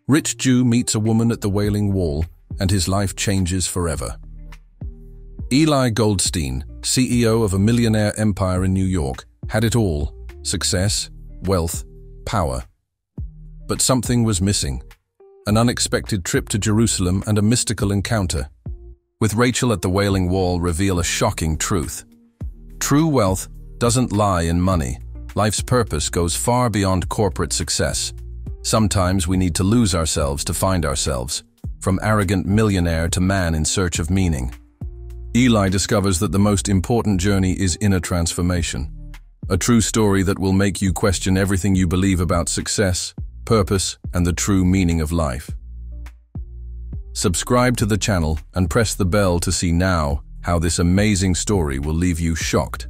Rich Jew meets a woman at the Wailing Wall, and his life changes forever. Eli Goldstein, CEO of a millionaire empire in New York, had it all: success, wealth, power. But something was missing: an unexpected trip to Jerusalem and a mystical encounter. With Rachel at the Wailing Wall reveal a shocking truth. True wealth doesn't lie in money. Life's purpose goes far beyond corporate success. Sometimes we need to lose ourselves to find ourselves, from arrogant millionaire to man in search of meaning. Eli discovers that the most important journey is inner transformation. A true story that will make you question everything you believe about success, purpose, and the true meaning of life. Subscribe to the channel and press the bell to see now how this amazing story will leave you shocked.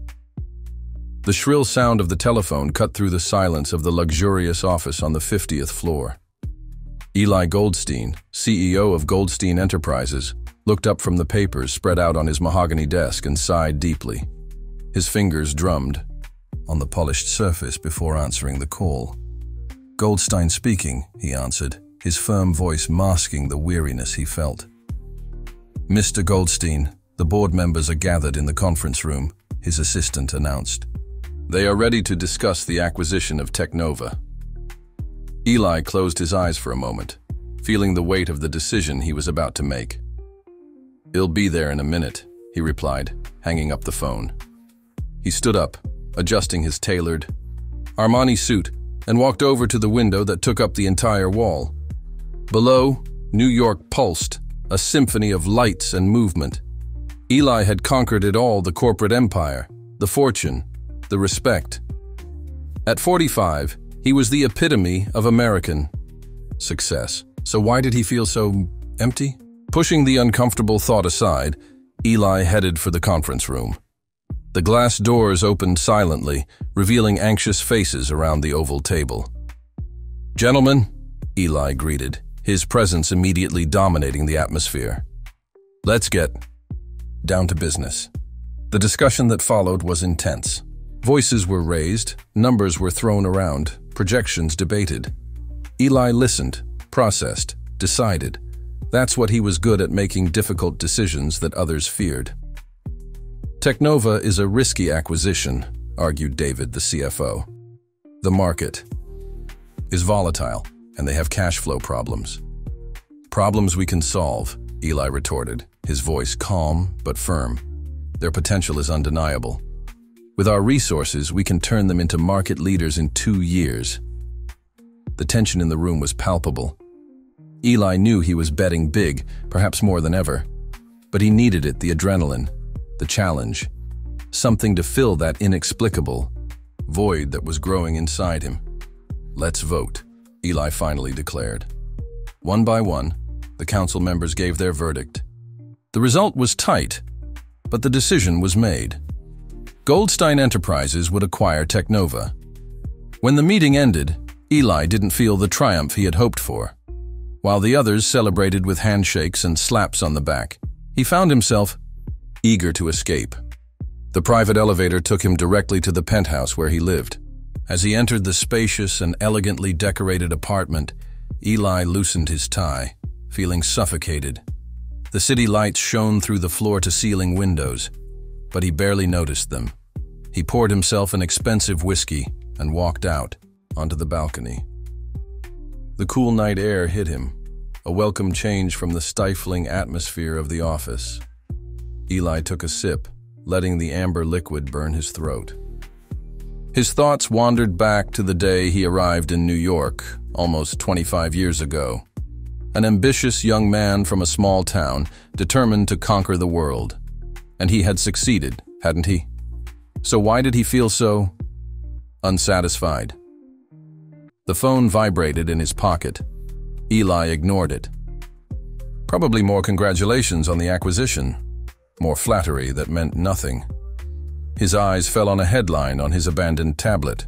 The shrill sound of the telephone cut through the silence of the luxurious office on the 50th floor. Eli Goldstein, CEO of Goldstein Enterprises, looked up from the papers spread out on his mahogany desk and sighed deeply. His fingers drummed on the polished surface before answering the call. "Goldstein speaking," he answered, his firm voice masking the weariness he felt. "Mr. Goldstein, the board members are gathered in the conference room," his assistant announced. "They are ready to discuss the acquisition of Teknova." Eli closed his eyes for a moment, feeling the weight of the decision he was about to make. "He'll be there in a minute," he replied, hanging up the phone. He stood up, adjusting his tailored Armani suit, and walked over to the window that took up the entire wall. Below, New York pulsed, a symphony of lights and movement. Eli had conquered it all: the corporate empire, the fortune, the respect. At 45, he was the epitome of American success. So why did he feel so empty? Pushing the uncomfortable thought aside, Eli headed for the conference room. The glass doors opened silently, revealing anxious faces around the oval table. "Gentlemen," Eli greeted, his presence immediately dominating the atmosphere. "Let's get down to business." The discussion that followed was intense. Voices were raised, numbers were thrown around, projections debated. Eli listened, processed, decided. That's what he was good at: making difficult decisions that others feared. "Teknova is a risky acquisition," argued David, the CFO. "The market is volatile, and they have cash flow problems." "Problems we can solve," Eli retorted, his voice calm but firm. "Their potential is undeniable. With our resources, we can turn them into market leaders in 2 years." The tension in the room was palpable. Eli knew he was betting big, perhaps more than ever. But he needed it: the adrenaline, the challenge, something to fill that inexplicable void that was growing inside him. "Let's vote," Eli finally declared. One by one, the council members gave their verdict. The result was tight, but the decision was made. Goldstein Enterprises would acquire Teknova. When the meeting ended, Eli didn't feel the triumph he had hoped for. While the others celebrated with handshakes and slaps on the back, he found himself eager to escape. The private elevator took him directly to the penthouse where he lived. As he entered the spacious and elegantly decorated apartment, Eli loosened his tie, feeling suffocated. The city lights shone through the floor-to-ceiling windows, but he barely noticed them. He poured himself an expensive whiskey and walked out onto the balcony. The cool night air hit him, a welcome change from the stifling atmosphere of the office. Eli took a sip, letting the amber liquid burn his throat. His thoughts wandered back to the day he arrived in New York, almost 25 years ago. An ambitious young man from a small town, determined to conquer the world. And he had succeeded, hadn't he? So why did he feel so unsatisfied? The phone vibrated in his pocket. Eli ignored it. Probably more congratulations on the acquisition, more flattery that meant nothing. His eyes fell on a headline on his abandoned tablet.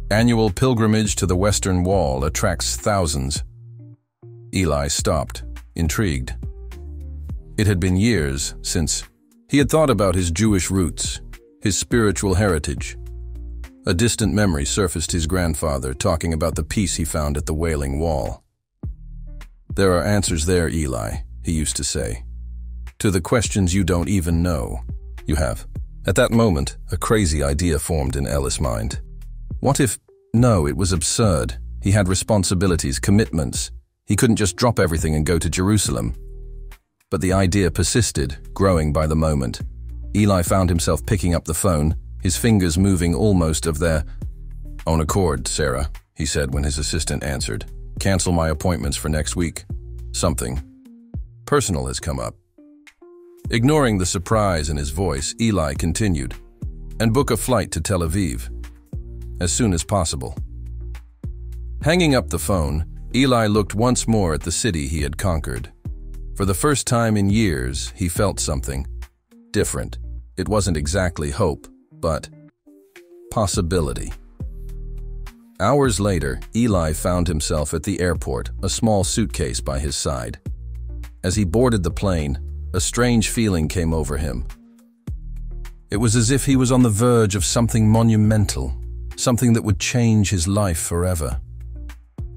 "Annual pilgrimage to the Western Wall attracts thousands." Eli stopped, intrigued. It had been years since he had thought about his Jewish roots, his spiritual heritage. A distant memory surfaced: his grandfather talking about the peace he found at the Wailing Wall. "There are answers there, Eli," he used to say. "To the questions you don't even know. You have." At that moment, a crazy idea formed in Ellis' mind. What if... No, it was absurd. He had responsibilities, commitments. He couldn't just drop everything and go to Jerusalem. But the idea persisted, growing by the moment. Eli found himself picking up the phone, his fingers moving almost of their own accord. "Sarah," he said when his assistant answered. "Cancel my appointments for next week. Something personal has come up." Ignoring the surprise in his voice, Eli continued, "And book a flight to Tel Aviv as soon as possible." Hanging up the phone, Eli looked once more at the city he had conquered. For the first time in years, he felt something different. It wasn't exactly hope, but possibility. Hours later, Eli found himself at the airport, a small suitcase by his side. As he boarded the plane, a strange feeling came over him. It was as if he was on the verge of something monumental, something that would change his life forever.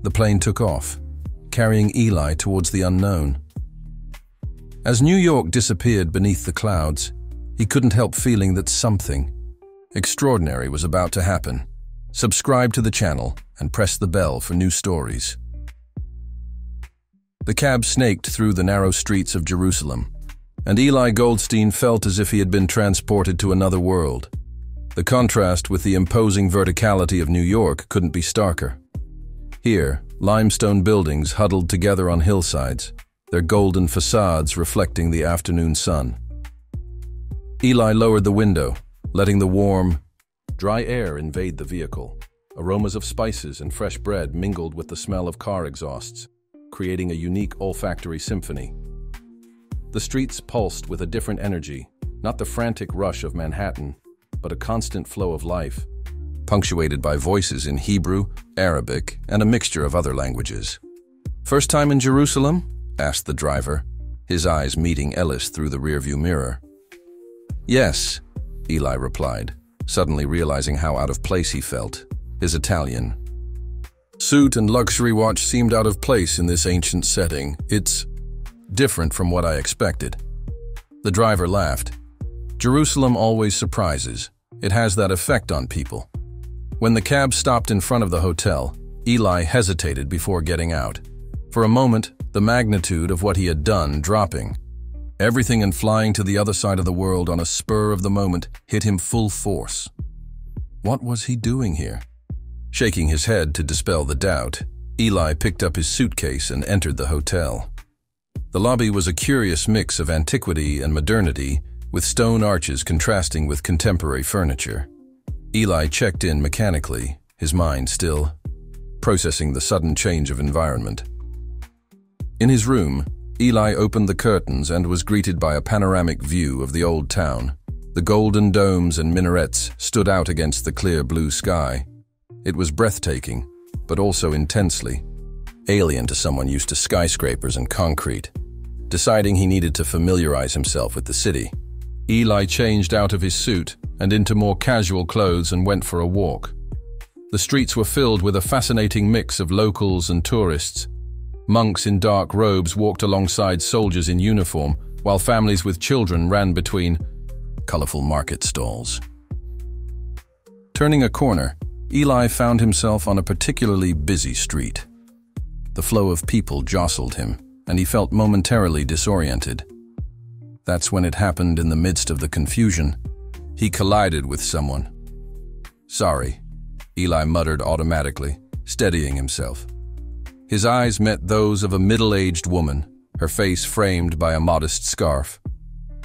The plane took off, carrying Eli towards the unknown. As New York disappeared beneath the clouds, he couldn't help feeling that something extraordinary was about to happen. Subscribe to the channel and press the bell for new stories. The cab snaked through the narrow streets of Jerusalem, and Eli Goldstein felt as if he had been transported to another world. The contrast with the imposing verticality of New York couldn't be starker. Here, limestone buildings huddled together on hillsides, their golden facades reflecting the afternoon sun. Eli lowered the window, letting the warm, dry air invade the vehicle. Aromas of spices and fresh bread mingled with the smell of car exhausts, creating a unique olfactory symphony. The streets pulsed with a different energy, not the frantic rush of Manhattan, but a constant flow of life, punctuated by voices in Hebrew, Arabic, and a mixture of other languages. "First time in Jerusalem?" asked the driver, his eyes meeting Ellis through the rearview mirror. "Yes," Eli replied, suddenly realizing how out of place he felt. His Italian suit and luxury watch seemed out of place in this ancient setting. "It's different from what I expected." The driver laughed. "Jerusalem always surprises. It has that effect on people." When the cab stopped in front of the hotel, Eli hesitated before getting out. For a moment, the magnitude of what he had done dropping. Everything and flying to the other side of the world on a spur of the moment hit him full force. What was he doing here? Shaking his head to dispel the doubt, Eli picked up his suitcase and entered the hotel. The lobby was a curious mix of antiquity and modernity, with stone arches contrasting with contemporary furniture. Eli checked in mechanically, his mind still processing the sudden change of environment. In his room, Eli opened the curtains and was greeted by a panoramic view of the old town. The golden domes and minarets stood out against the clear blue sky. It was breathtaking, but also intensely alien to someone used to skyscrapers and concrete. Deciding he needed to familiarize himself with the city, Eli changed out of his suit and into more casual clothes and went for a walk. The streets were filled with a fascinating mix of locals and tourists. Monks in dark robes walked alongside soldiers in uniform, while families with children ran between colorful market stalls. Turning a corner, Eli found himself on a particularly busy street. The flow of people jostled him, and he felt momentarily disoriented. That's when it happened. In the midst of the confusion, he collided with someone. "Sorry," Eli muttered automatically, steadying himself. His eyes met those of a middle-aged woman, her face framed by a modest scarf.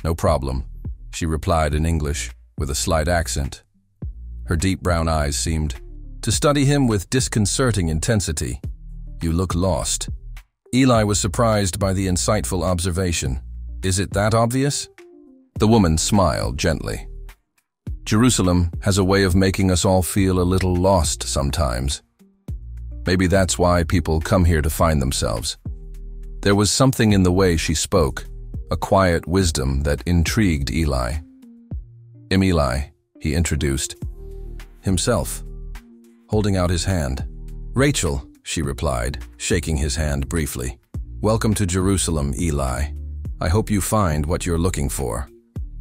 "No problem," she replied in English, with a slight accent. Her deep brown eyes seemed to study him with disconcerting intensity. "You look lost." Eli was surprised by the insightful observation. "Is it that obvious?" The woman smiled gently. "Jerusalem has a way of making us all feel a little lost sometimes. Maybe that's why people come here to find themselves." There was something in the way she spoke, a quiet wisdom that intrigued Eli. "I'm Eli," he introduced himself, holding out his hand. "Rachel," she replied, shaking his hand briefly. Welcome to Jerusalem, Eli. I hope you find what you're looking for.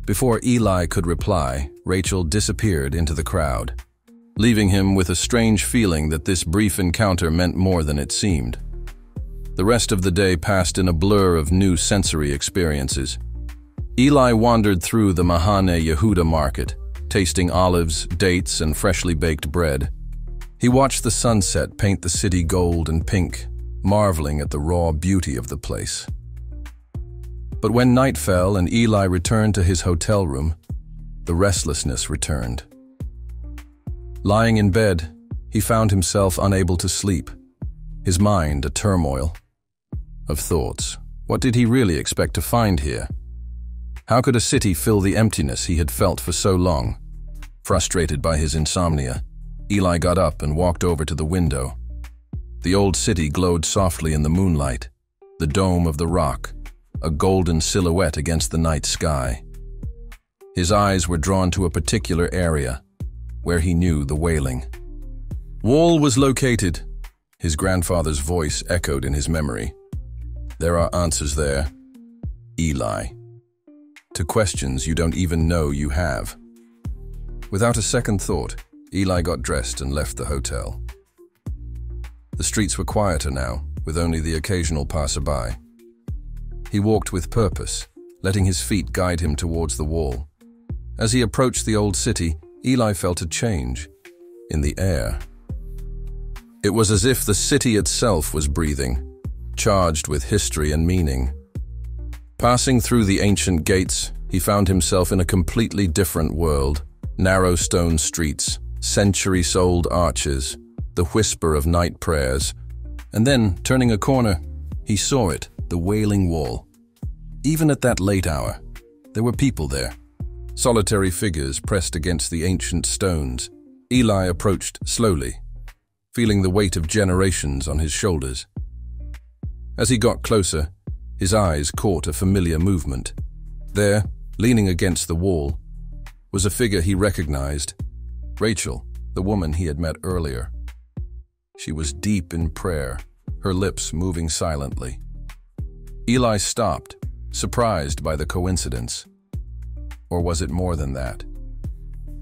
Before Eli could reply, Rachel disappeared into the crowd, leaving him with a strange feeling that this brief encounter meant more than it seemed. The rest of the day passed in a blur of new sensory experiences. Eli wandered through the Mahane Yehuda market, tasting olives, dates, and freshly baked bread. He watched the sunset paint the city gold and pink, marveling at the raw beauty of the place. But when night fell and Eli returned to his hotel room, the restlessness returned. Lying in bed, he found himself unable to sleep, his mind a turmoil of thoughts. What did he really expect to find here? How could a city fill the emptiness he had felt for so long? Frustrated by his insomnia, Eli got up and walked over to the window. The old city glowed softly in the moonlight, the dome of the rock, a golden silhouette against the night sky. His eyes were drawn to a particular area, where he knew the Wailing Wall was located. His grandfather's voice echoed in his memory. There are answers there, Eli, to questions you don't even know you have. Without a second thought, Eli got dressed and left the hotel. The streets were quieter now, with only the occasional passerby. He walked with purpose, letting his feet guide him towards the wall. As he approached the old city, Eli felt a change in the air. It was as if the city itself was breathing, charged with history and meaning. Passing through the ancient gates, he found himself in a completely different world. Narrow stone streets, centuries-old arches, the whisper of night prayers. And then, turning a corner, he saw it, the Wailing Wall. Even at that late hour, there were people there, solitary figures pressed against the ancient stones. Eli approached slowly, feeling the weight of generations on his shoulders. As he got closer, his eyes caught a familiar movement. There, leaning against the wall, was a figure he recognized, Rachel, the woman he had met earlier. She was deep in prayer, her lips moving silently. Eli stopped, surprised by the coincidence. Or was it more than that?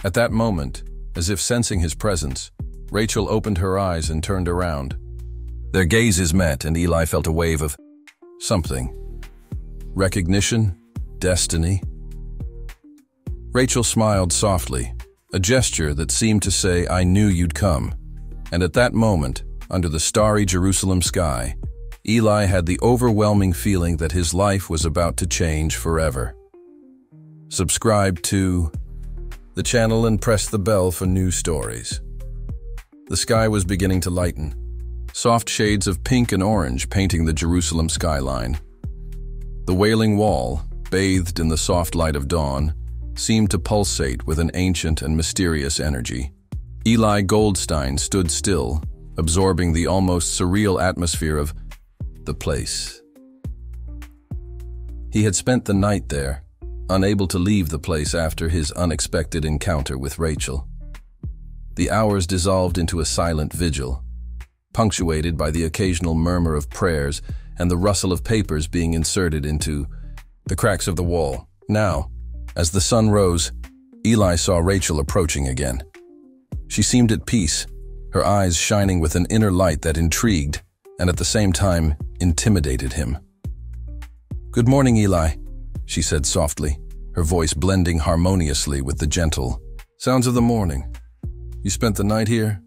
At that moment, as if sensing his presence, Rachel opened her eyes and turned around. Their gazes met, and Eli felt a wave of something. Recognition? Destiny? Rachel smiled softly, a gesture that seemed to say, "I knew you'd come." And at that moment, under the starry Jerusalem sky, Eli had the overwhelming feeling that his life was about to change forever. Subscribe to the channel and press the bell for new stories. The sky was beginning to lighten, soft shades of pink and orange painting the Jerusalem skyline. The Wailing Wall, bathed in the soft light of dawn, seemed to pulsate with an ancient and mysterious energy. Eli Goldstein stood still, absorbing the almost surreal atmosphere of the place. He had spent the night there, unable to leave the place after his unexpected encounter with Rachel. The hours dissolved into a silent vigil, punctuated by the occasional murmur of prayers and the rustle of papers being inserted into the cracks of the wall. Now, as the sun rose, Eli saw Rachel approaching again. She seemed at peace, her eyes shining with an inner light that intrigued and at the same time intimidated him. "Good morning, Eli," she said softly, her voice blending harmoniously with the gentle sounds of the morning. "You spent the night here?"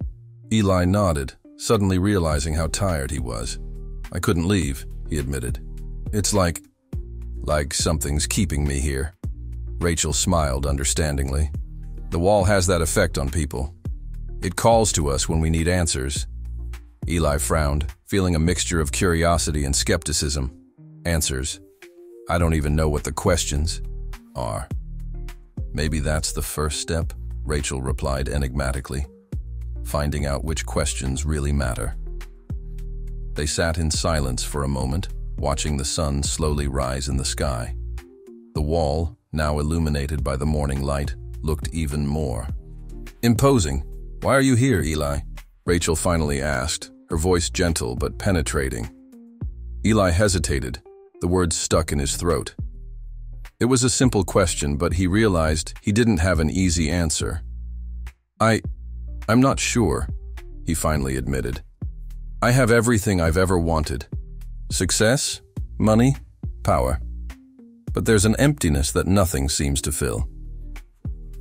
Eli nodded, suddenly realizing how tired he was. "I couldn't leave," he admitted. "It's like something's keeping me here." Rachel smiled understandingly. "The wall has that effect on people. It calls to us when we need answers." Eli frowned, feeling a mixture of curiosity and skepticism. "Answers? I don't even know what the questions are." "Maybe that's the first step," Rachel replied enigmatically. "Finding out which questions really matter." They sat in silence for a moment, watching the sun slowly rise in the sky. The wall, now illuminated by the morning light, looked even more imposing. "Why are you here, Eli?" Rachel finally asked, her voice gentle but penetrating. Eli hesitated, the words stuck in his throat. It was a simple question, but he realized he didn't have an easy answer. I'm not sure, he finally admitted. I have everything I've ever wanted. Success, money, power. But there's an emptiness that nothing seems to fill.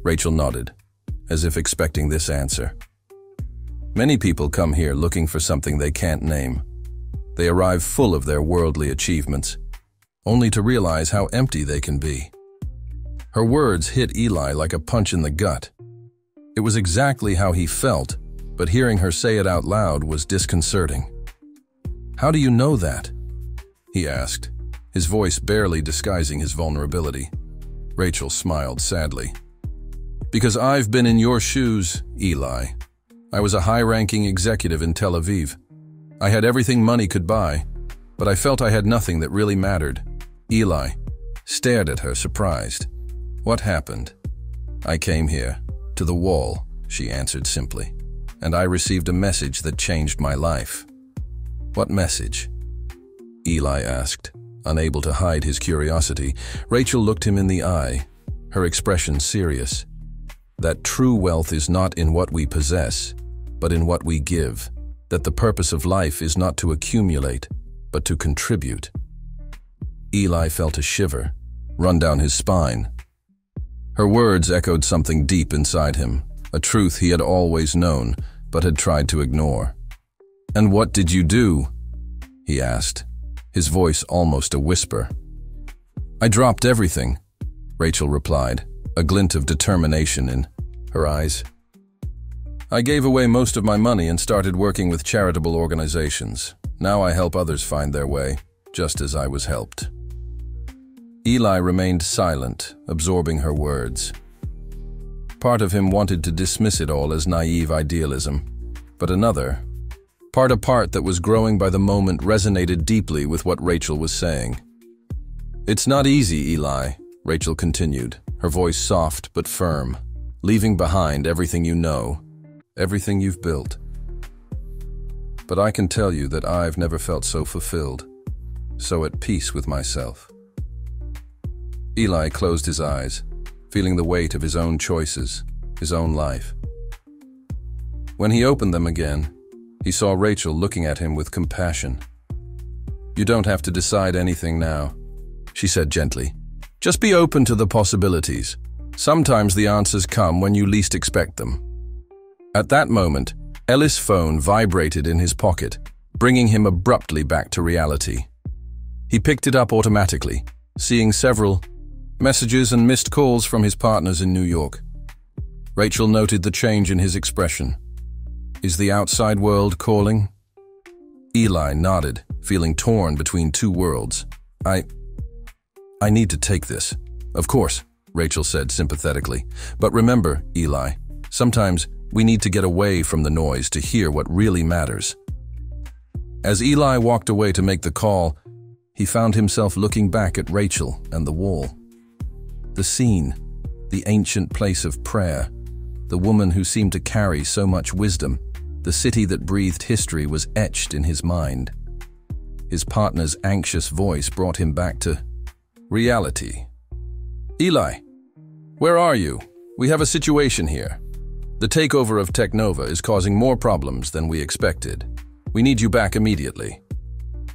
Rachel nodded, as if expecting this answer. Many people come here looking for something they can't name. They arrive full of their worldly achievements, only to realize how empty they can be. Her words hit Eli like a punch in the gut. It was exactly how he felt, but hearing her say it out loud was disconcerting. "How do you know that?" he asked, his voice barely disguising his vulnerability. Rachel smiled sadly. "Because I've been in your shoes, Eli. I was a high-ranking executive in Tel Aviv. I had everything money could buy, but I felt I had nothing that really mattered." Eli stared at her, surprised. "What happened?" "I came here, to the wall," she answered simply, "and I received a message that changed my life." "What message?" Eli asked, unable to hide his curiosity. Rachel looked him in the eye, her expression serious. "That true wealth is not in what we possess, but in what we give. That the purpose of life is not to accumulate, but to contribute." Eli felt a shiver run down his spine. Her words echoed something deep inside him, a truth he had always known, but had tried to ignore. "And what did you do?" he asked, his voice almost a whisper. "I dropped everything," Rachel replied, a glint of determination in her eyes. "I gave away most of my money and started working with charitable organizations. Now I help others find their way, just as I was helped." Eli remained silent, absorbing her words. Part of him wanted to dismiss it all as naive idealism, but another, a part that was growing by the moment, resonated deeply with what Rachel was saying. "It's not easy, Eli," Rachel continued, her voice soft but firm, "leaving behind everything you know, everything you've built. But I can tell you that I've never felt so fulfilled, so at peace with myself." Eli closed his eyes, feeling the weight of his own choices, his own life. When he opened them again, he saw Rachel looking at him with compassion. "You don't have to decide anything now," she said gently. "Just be open to the possibilities. Sometimes the answers come when you least expect them." At that moment, Ellis' phone vibrated in his pocket, bringing him abruptly back to reality. He picked it up automatically, seeing several messages and missed calls from his partners in New York. Rachel noted the change in his expression. "Is the outside world calling?" Eli nodded, feeling torn between two worlds. I need to take this." "Of course," Rachel said sympathetically. "But remember, Eli, sometimes we need to get away from the noise to hear what really matters." As Eli walked away to make the call, he found himself looking back at Rachel and the wall. The scene, the ancient place of prayer, the woman who seemed to carry so much wisdom, the city that breathed history was etched in his mind. His partner's anxious voice brought him back to reality. "Eli, where are you? We have a situation here. The takeover of Technova is causing more problems than we expected. We need you back immediately."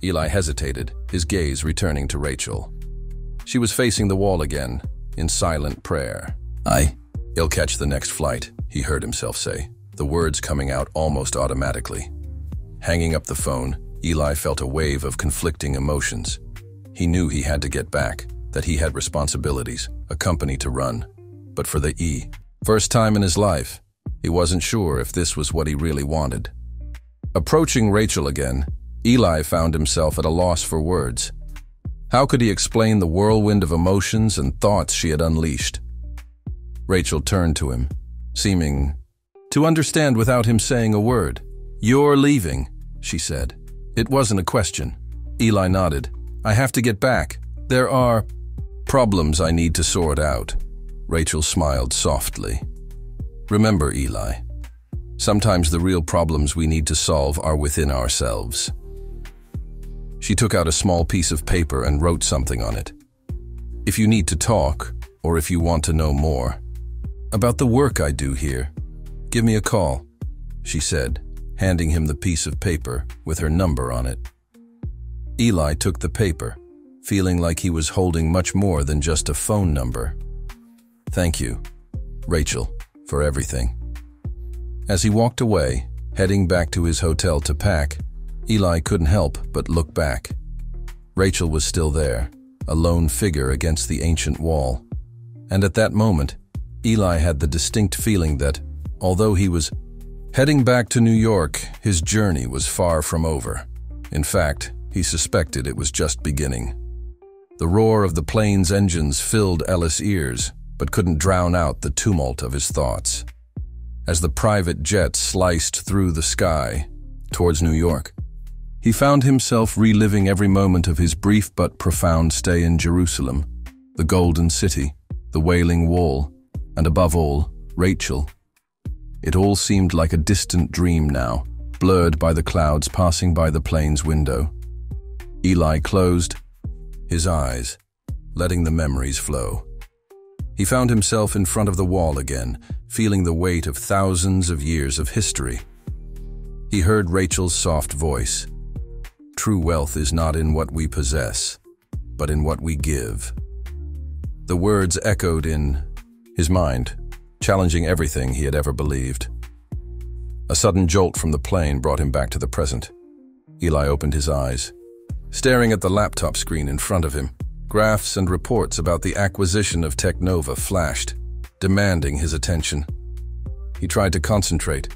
Eli hesitated, his gaze returning to Rachel. She was facing the wall again, in silent prayer. "He'll catch the next flight," he heard himself say, the words coming out almost automatically. Hanging up the phone, Eli felt a wave of conflicting emotions. He knew he had to get back, that he had responsibilities, a company to run. But for the first time in his life, he wasn't sure if this was what he really wanted. Approaching Rachel again, Eli found himself at a loss for words. How could he explain the whirlwind of emotions and thoughts she had unleashed? Rachel turned to him, seeming to understand without him saying a word. "You're leaving," she said. It wasn't a question. Eli nodded. "I have to get back. There are problems I need to sort out." Rachel smiled softly. "Remember, Eli, sometimes the real problems we need to solve are within ourselves." She took out a small piece of paper and wrote something on it. "If you need to talk, or if you want to know more about the work I do here, give me a call," she said, handing him the piece of paper with her number on it. Eli took the paper, feeling like he was holding much more than just a phone number. "Thank you, Rachel, for everything." As he walked away, heading back to his hotel to pack, Eli couldn't help but look back. Rachel was still there, a lone figure against the ancient wall. And at that moment, Eli had the distinct feeling that, although he was heading back to New York, his journey was far from over. In fact, he suspected it was just beginning. The roar of the plane's engines filled Ellis' ears, but couldn't drown out the tumult of his thoughts. As the private jet sliced through the sky towards New York, he found himself reliving every moment of his brief but profound stay in Jerusalem, the Golden City, the Wailing Wall, and above all, Rachel. It all seemed like a distant dream now, blurred by the clouds passing by the plane's window. Eli closed his eyes, letting the memories flow. He found himself in front of the wall again, feeling the weight of thousands of years of history. He heard Rachel's soft voice. "True wealth is not in what we possess, but in what we give." The words echoed in his mind, challenging everything he had ever believed. A sudden jolt from the plane brought him back to the present. Eli opened his eyes, staring at the laptop screen in front of him. Graphs and reports about the acquisition of Teknova flashed, demanding his attention. He tried to concentrate,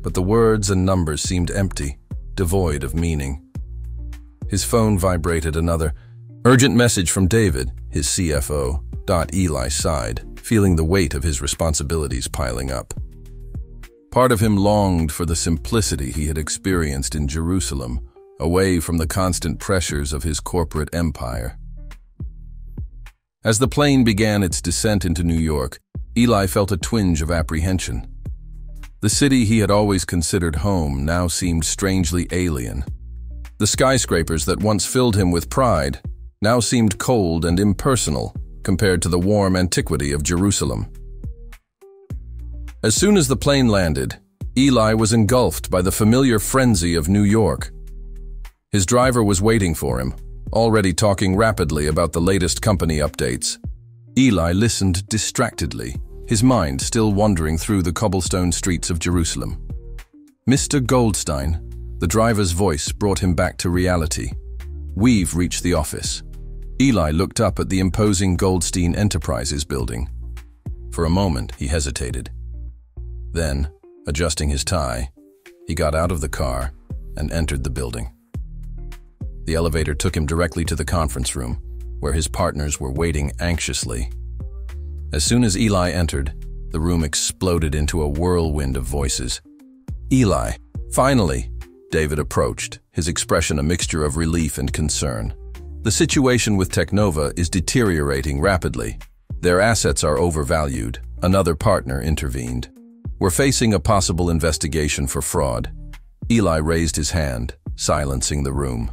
but the words and numbers seemed empty, devoid of meaning. His phone vibrated. Another urgent message from David, his CFO. Eli sighed, feeling the weight of his responsibilities piling up. Part of him longed for the simplicity he had experienced in Jerusalem, away from the constant pressures of his corporate empire. As the plane began its descent into New York, Eli felt a twinge of apprehension. The city he had always considered home now seemed strangely alien. The skyscrapers that once filled him with pride now seemed cold and impersonal compared to the warm antiquity of Jerusalem. As soon as the plane landed, Eli was engulfed by the familiar frenzy of New York. His driver was waiting for him, already talking rapidly about the latest company updates. Eli listened distractedly, his mind still wandering through the cobblestone streets of Jerusalem. "Mr. Goldstein," the driver's voice brought him back to reality. "We've reached the office." Eli looked up at the imposing Goldstein Enterprises building. For a moment, he hesitated. Then, adjusting his tie, he got out of the car and entered the building. The elevator took him directly to the conference room, where his partners were waiting anxiously. As soon as Eli entered, the room exploded into a whirlwind of voices. "Eli, finally!" David approached, his expression a mixture of relief and concern. "The situation with Teknova is deteriorating rapidly. Their assets are overvalued," another partner intervened. "We're facing a possible investigation for fraud." Eli raised his hand, silencing the room.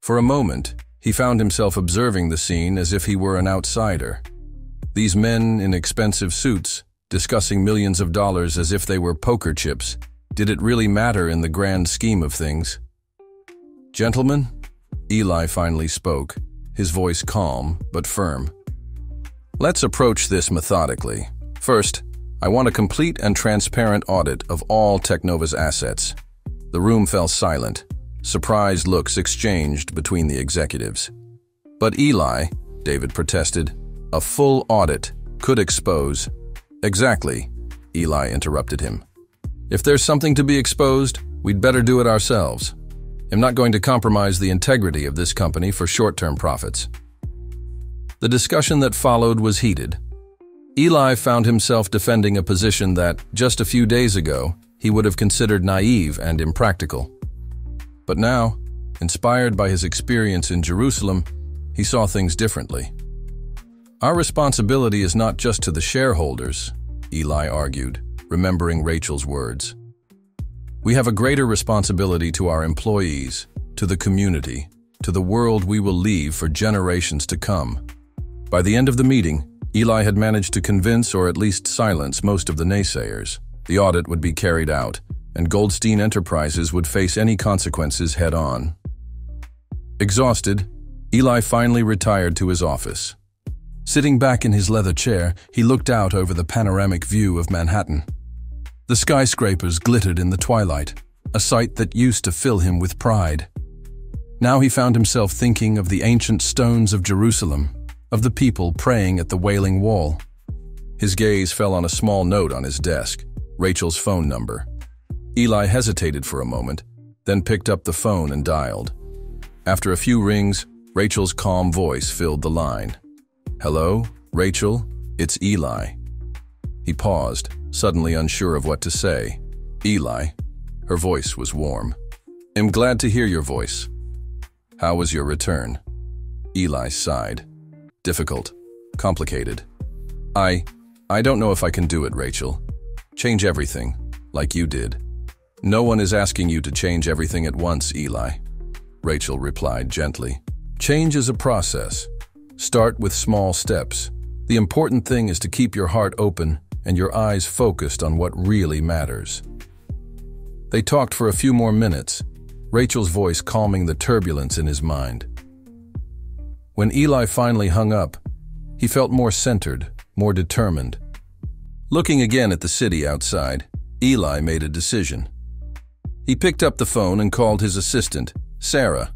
For a moment, he found himself observing the scene as if he were an outsider. These men in expensive suits, discussing millions of dollars as if they were poker chips. Did it really matter in the grand scheme of things? "Gentlemen," Eli finally spoke, his voice calm but firm. "Let's approach this methodically. First, I want a complete and transparent audit of all Teknova's assets." The room fell silent. Surprised looks exchanged between the executives. "But Eli," David protested, "a full audit could expose—" "Exactly," Eli interrupted him. "If there's something to be exposed, we'd better do it ourselves. I'm not going to compromise the integrity of this company for short-term profits." The discussion that followed was heated. Eli found himself defending a position that, just a few days ago, he would have considered naive and impractical. But now, inspired by his experience in Jerusalem, he saw things differently. "Our responsibility is not just to the shareholders," Eli argued, remembering Rachel's words. "We have a greater responsibility to our employees, to the community, to the world we will leave for generations to come. By the end of the meeting, Eli had managed to convince or at least silence most of the naysayers. The audit would be carried out, and Goldstein Enterprises would face any consequences head-on. Exhausted, Eli finally retired to his office. Sitting back in his leather chair, he looked out over the panoramic view of Manhattan. The skyscrapers glittered in the twilight, a sight that used to fill him with pride. Now he found himself thinking of the ancient stones of Jerusalem, of the people praying at the Wailing Wall. His gaze fell on a small note on his desk, Rachel's phone number. Eli hesitated for a moment, then picked up the phone and dialed. After a few rings, Rachel's calm voice filled the line. "Hello, Rachel, it's Eli." He paused, suddenly unsure of what to say. "Eli." Her voice was warm. "I'm glad to hear your voice. How was your return?" Eli sighed. "Difficult. Complicated. I don't know if I can do it, Rachel. Change everything, like you did." "No one is asking you to change everything at once, Eli," Rachel replied gently. "Change is a process. Start with small steps. The important thing is to keep your heart open and your eyes focused on what really matters." They talked for a few more minutes, Rachel's voice calming the turbulence in his mind. When Eli finally hung up, he felt more centered, more determined. Looking again at the city outside, Eli made a decision. He picked up the phone and called his assistant, Sarah.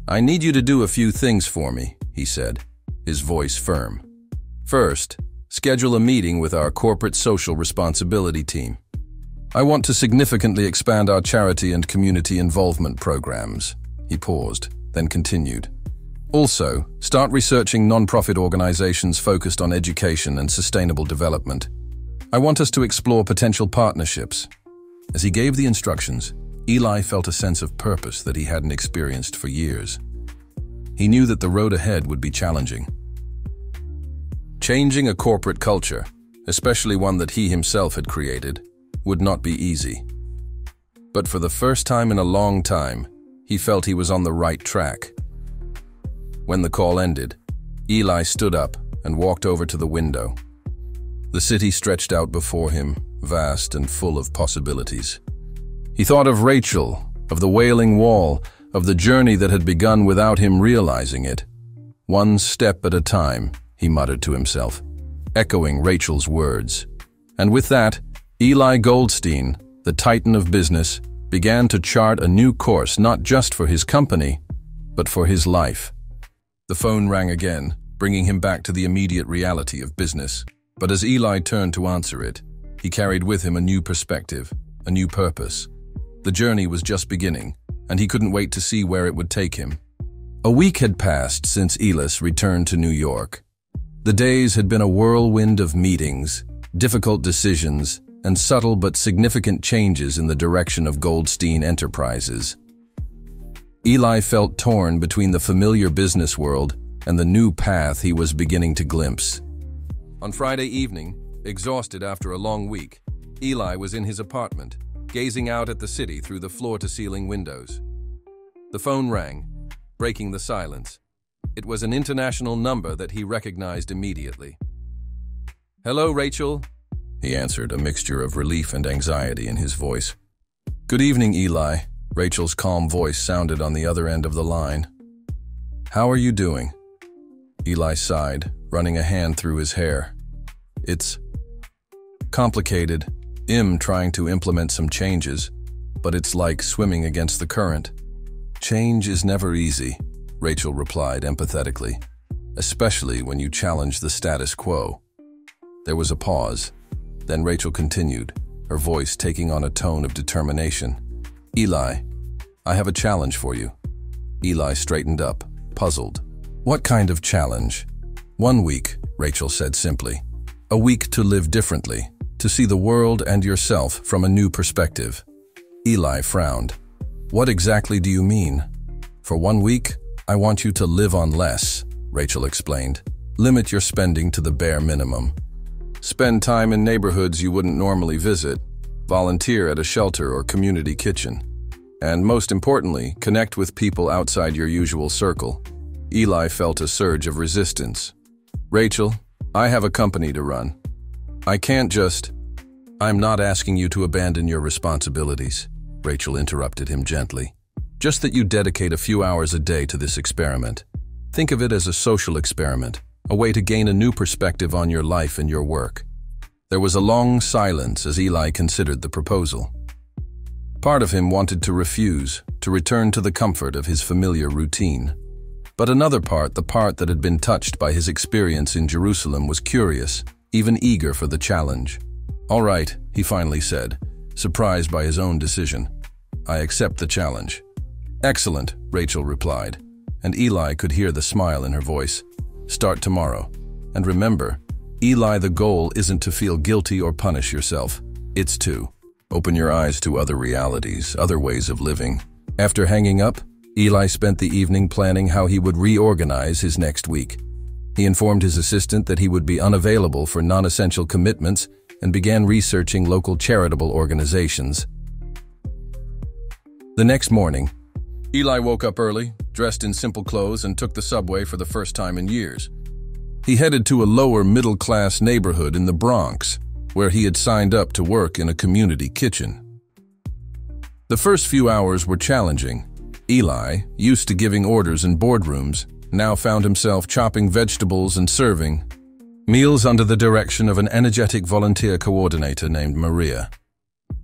"I need you to do a few things for me," he said, his voice firm. "First, schedule a meeting with our corporate social responsibility team. I want to significantly expand our charity and community involvement programs." He paused, then continued. "Also, start researching nonprofit organizations focused on education and sustainable development. I want us to explore potential partnerships." As he gave the instructions, Eli felt a sense of purpose that he hadn't experienced for years. He knew that the road ahead would be challenging. Changing a corporate culture, especially one that he himself had created, would not be easy. But for the first time in a long time, he felt he was on the right track. When the call ended, Eli stood up and walked over to the window. The city stretched out before him, vast and full of possibilities. He thought of Rachel, of the Wailing Wall, of the journey that had begun without him realizing it. "One step at a time," he muttered to himself, echoing Rachel's words. And with that, Eli Goldstein, the titan of business, began to chart a new course not just for his company, but for his life. The phone rang again, bringing him back to the immediate reality of business. But as Eli turned to answer it, he carried with him a new perspective, a new purpose. The journey was just beginning, and he couldn't wait to see where it would take him. A week had passed since Elis returned to New York. The days had been a whirlwind of meetings, difficult decisions, and subtle but significant changes in the direction of Goldstein Enterprises. Eli felt torn between the familiar business world and the new path he was beginning to glimpse. On Friday evening, exhausted after a long week, Eli was in his apartment, gazing out at the city through the floor-to-ceiling windows. The phone rang, breaking the silence. It was an international number that he recognized immediately. "Hello, Rachel," he answered, a mixture of relief and anxiety in his voice. "Good evening, Eli," Rachel's calm voice sounded on the other end of the line. "How are you doing?" Eli sighed, running a hand through his hair. "It's complicated. I'm trying to implement some changes, but it's like swimming against the current." "Change is never easy," Rachel replied empathetically, "especially when you challenge the status quo." There was a pause. Then Rachel continued, her voice taking on a tone of determination. "Eli, I have a challenge for you." Eli straightened up, puzzled. "What kind of challenge?" "1 week," Rachel said simply. "A week to live differently, to see the world and yourself from a new perspective." Eli frowned. "What exactly do you mean?" "For 1 week, I want you to live on less," Rachel explained. "Limit your spending to the bare minimum. Spend time in neighborhoods you wouldn't normally visit. Volunteer at a shelter or community kitchen. And most importantly, connect with people outside your usual circle. Eli felt a surge of resistance. Rachel, I have a company to run. I can't just... I'm not asking you to abandon your responsibilities, Rachel interrupted him gently. Just that you dedicate a few hours a day to this experiment. Think of it as a social experiment, a way to gain a new perspective on your life and your work. There was a long silence as Eli considered the proposal. Part of him wanted to refuse, to return to the comfort of his familiar routine. But another part, the part that had been touched by his experience in Jerusalem, was curious, even eager for the challenge. "All right," he finally said, surprised by his own decision. "I accept the challenge." "Excellent," Rachel replied, and Eli could hear the smile in her voice. "Start tomorrow. And remember, Eli, the goal isn't to feel guilty or punish yourself. It's to open your eyes to other realities, other ways of living." After hanging up, Eli spent the evening planning how he would reorganize his next week. He informed his assistant that he would be unavailable for non-essential commitments and began researching local charitable organizations. The next morning, Eli woke up early, dressed in simple clothes, and took the subway for the first time in years. He headed to a lower middle-class neighborhood in the Bronx, where he had signed up to work in a community kitchen. The first few hours were challenging. Eli, used to giving orders in boardrooms, now found himself chopping vegetables and serving meals under the direction of an energetic volunteer coordinator named Maria.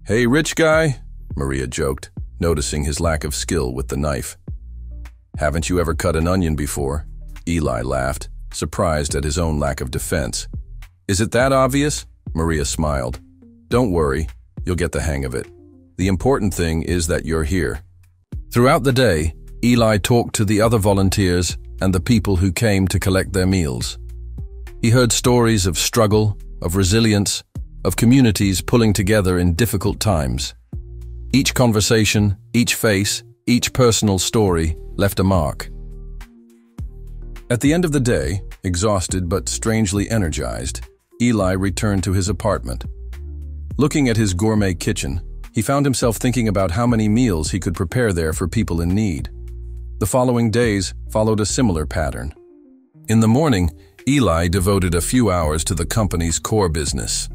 "Hey, rich guy," Maria joked, noticing his lack of skill with the knife. "Haven't you ever cut an onion before?" Eli laughed, surprised at his own lack of defense. "Is it that obvious?" Maria smiled. "Don't worry, you'll get the hang of it. The important thing is that you're here." Throughout the day, Eli talked to the other volunteers and the people who came to collect their meals. He heard stories of struggle, of resilience, of communities pulling together in difficult times. Each conversation, each face, each personal story left a mark. At the end of the day, exhausted but strangely energized, Eli returned to his apartment. Looking at his gourmet kitchen, he found himself thinking about how many meals he could prepare there for people in need. The following days followed a similar pattern. In the morning, Eli devoted a few hours to the company's core business.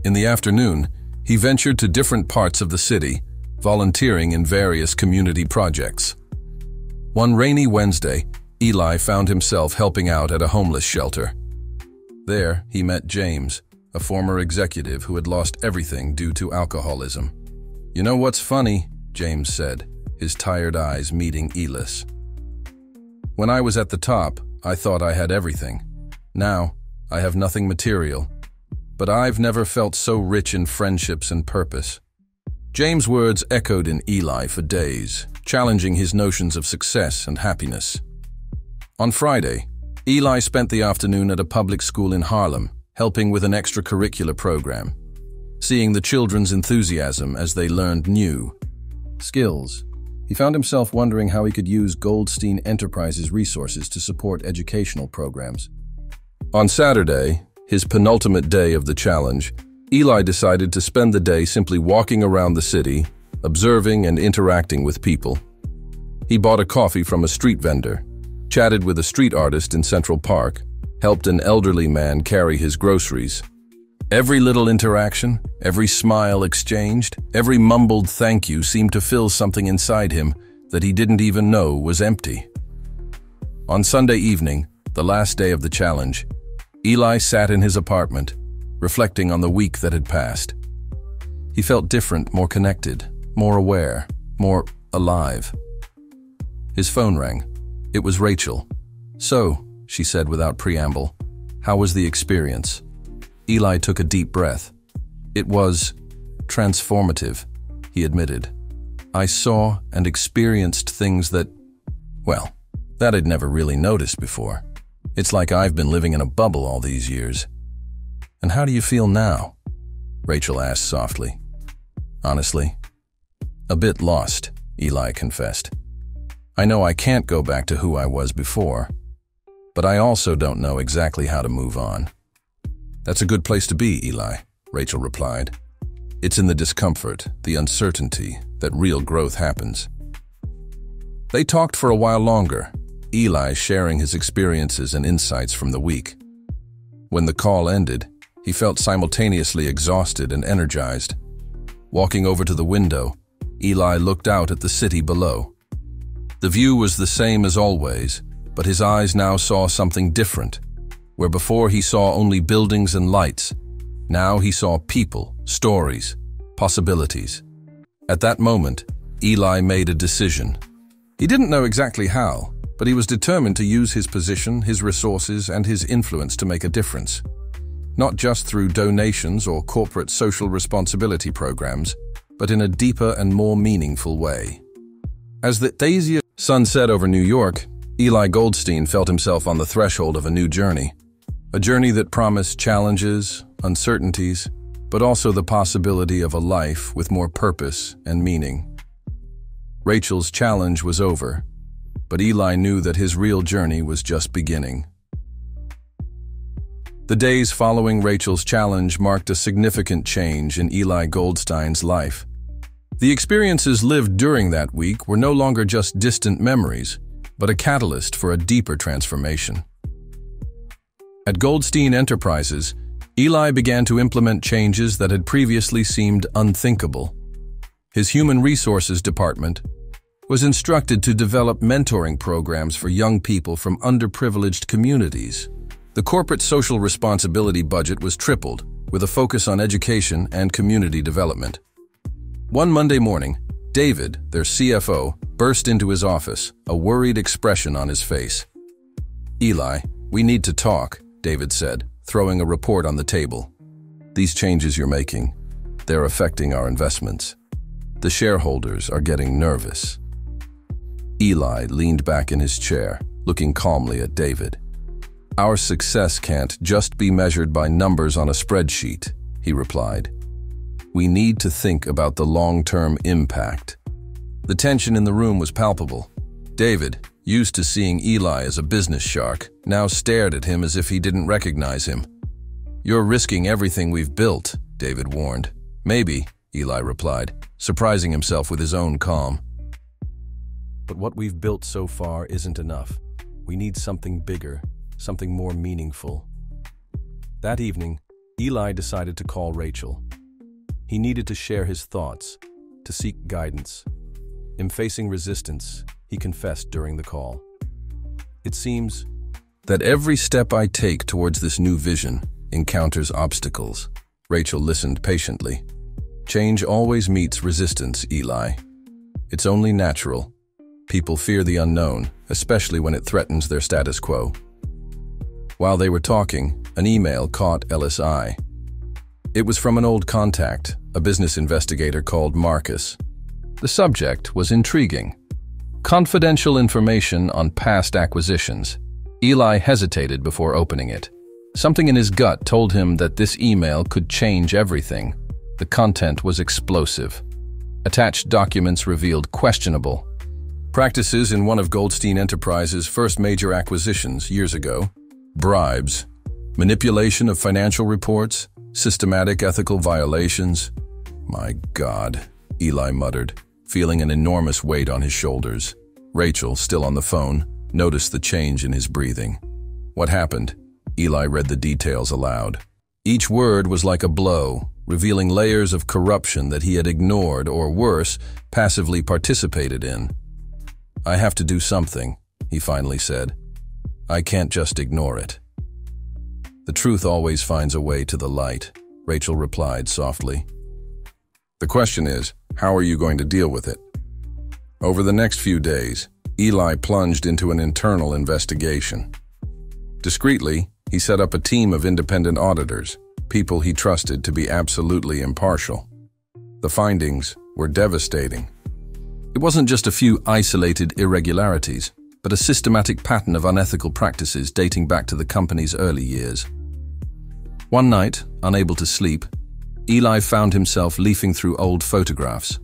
In the afternoon, he ventured to different parts of the city, volunteering in various community projects. One rainy Wednesday, Eli found himself helping out at a homeless shelter. There, he met James, a former executive who had lost everything due to alcoholism. "You know what's funny?" James said, his tired eyes meeting Eli's. "When I was at the top, I thought I had everything. Now, I have nothing material. But I've never felt so rich in friendships and purpose." James' words echoed in Eli for days, challenging his notions of success and happiness. On Friday, Eli spent the afternoon at a public school in Harlem, helping with an extracurricular program, seeing the children's enthusiasm as they learned new skills. He found himself wondering how he could use Goldstein Enterprises resources to support educational programs. On Saturday, his penultimate day of the challenge, Eli decided to spend the day simply walking around the city, observing and interacting with people. He bought a coffee from a street vendor, chatted with a street artist in Central Park, helped an elderly man carry his groceries. Every little interaction, every smile exchanged, every mumbled thank you seemed to fill something inside him that he didn't even know was empty. On Sunday evening, the last day of the challenge, Eli sat in his apartment, reflecting on the week that had passed. He felt different, more connected, more aware, more alive. His phone rang. It was Rachel. "So," she said without preamble, "how was the experience?" Eli took a deep breath. "It was transformative," he admitted. "I saw and experienced things that, well, that I'd never really noticed before. It's like I've been living in a bubble all these years." "And how do you feel now?" Rachel asked softly. "Honestly, a bit lost," Eli confessed. "I know I can't go back to who I was before, but I also don't know exactly how to move on." "That's a good place to be, Eli," Rachel replied. It's in the discomfort, the uncertainty, that real growth happens. They talked for a while longer, Eli sharing his experiences and insights from the week. When the call ended, he felt simultaneously exhausted and energized. Walking over to the window, Eli looked out at the city below. The view was the same as always, but his eyes now saw something different. Where before he saw only buildings and lights, now he saw people, stories, possibilities. At that moment, Eli made a decision. He didn't know exactly how, but he was determined to use his position, his resources, and his influence to make a difference. Not just through donations or corporate social responsibility programs, but in a deeper and more meaningful way. As the daisier sun set over New York, Eli Goldstein felt himself on the threshold of a new journey. A journey that promised challenges, uncertainties, but also the possibility of a life with more purpose and meaning. Rachel's challenge was over, but Eli knew that his real journey was just beginning. The days following Rachel's challenge marked a significant change in Eli Goldstein's life. The experiences lived during that week were no longer just distant memories, but a catalyst for a deeper transformation. At Goldstein Enterprises, Eli began to implement changes that had previously seemed unthinkable. His human resources department was instructed to develop mentoring programs for young people from underprivileged communities. The corporate social responsibility budget was tripled, with a focus on education and community development. One Monday morning, David, their CFO, burst into his office, a worried expression on his face. "Eli, we need to talk," David said, throwing a report on the table. "These changes you're making, they're affecting our investments. The shareholders are getting nervous." Eli leaned back in his chair, looking calmly at David. "Our success can't just be measured by numbers on a spreadsheet," he replied. "We need to think about the long-term impact." The tension in the room was palpable. David, used to seeing Eli as a business shark, now stared at him as if he didn't recognize him. "You're risking everything we've built," David warned. "Maybe," Eli replied, surprising himself with his own calm. "But what we've built so far isn't enough. We need something bigger, something more meaningful." That evening, Eli decided to call Rachel. He needed to share his thoughts, to seek guidance. In facing resistance, he confessed during the call. "It seems that every step I take towards this new vision encounters obstacles." Rachel listened patiently. "Change always meets resistance, Eli. It's only natural. People fear the unknown, especially when it threatens their status quo." While they were talking, an email caught Ellis' eye. It was from an old contact, a business investigator called Marcus. The subject was intriguing. Confidential information on past acquisitions. Eli hesitated before opening it. Something in his gut told him that this email could change everything. The content was explosive. Attached documents revealed questionable practices in one of Goldstein Enterprises' first major acquisitions years ago. Bribes, manipulation of financial reports, systematic ethical violations. "My God," Eli muttered, feeling an enormous weight on his shoulders. Rachel, still on the phone, noticed the change in his breathing. "What happened?" Eli read the details aloud. Each word was like a blow, revealing layers of corruption that he had ignored or, worse, passively participated in. "I have to do something," he finally said. "I can't just ignore it." "The truth always finds a way to the light," Rachel replied softly. "The question is, how are you going to deal with it?" Over the next few days, Eli plunged into an internal investigation. Discreetly, he set up a team of independent auditors, people he trusted to be absolutely impartial. The findings were devastating. It wasn't just a few isolated irregularities, but a systematic pattern of unethical practices dating back to the company's early years. One night, unable to sleep, Eli found himself leafing through old photographs.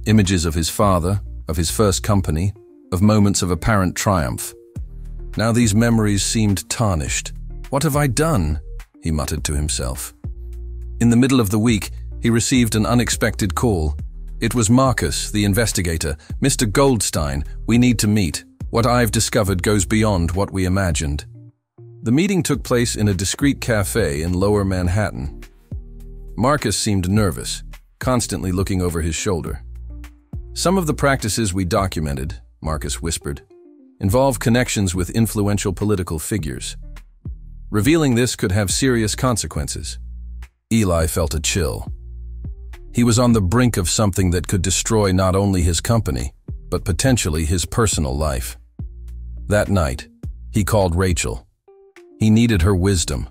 Images of his father, of his first company, of moments of apparent triumph. Now these memories seemed tarnished. "What have I done?" he muttered to himself. In the middle of the week, he received an unexpected call. It was Marcus, the investigator. "Mr. Goldstein, we need to meet. What I've discovered goes beyond what we imagined." The meeting took place in a discreet cafe in Lower Manhattan. Marcus seemed nervous, constantly looking over his shoulder. "Some of the practices we documented," Marcus whispered, "involve connections with influential political figures. Revealing this could have serious consequences." Eli felt a chill. He was on the brink of something that could destroy not only his company, but potentially his personal life. That night, he called Rachel. He needed her wisdom,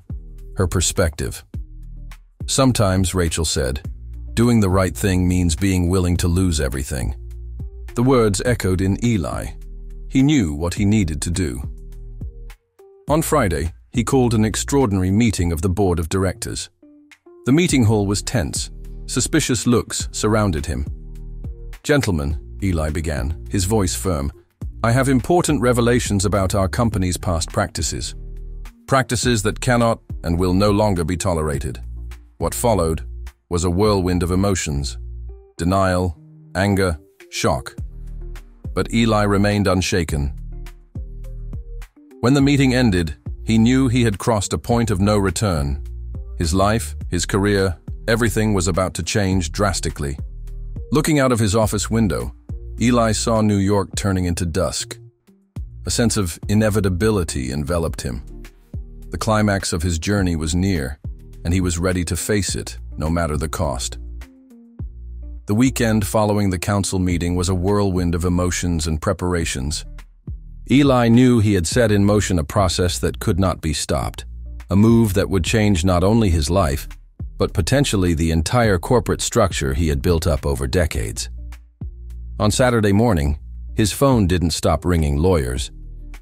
her perspective. "Sometimes," Rachel said, "doing the right thing means being willing to lose everything." The words echoed in Eli. He knew what he needed to do. On Friday, he called an extraordinary meeting of the board of directors. The meeting hall was tense. Suspicious looks surrounded him. "Gentlemen," Eli began, his voice firm, "I have important revelations about our company's past practices. Practices that cannot and will no longer be tolerated." What followed was a whirlwind of emotions: denial, anger, shock. But Eli remained unshaken. When the meeting ended, he knew he had crossed a point of no return. His life, his career, everything was about to change drastically. Looking out of his office window, Eli saw New York turning into dusk. A sense of inevitability enveloped him. The climax of his journey was near, and he was ready to face it, no matter the cost. The weekend following the council meeting was a whirlwind of emotions and preparations. Eli knew he had set in motion a process that could not be stopped, a move that would change not only his life, but potentially the entire corporate structure he had built up over decades. On Saturday morning, his phone didn't stop ringing. Lawyers,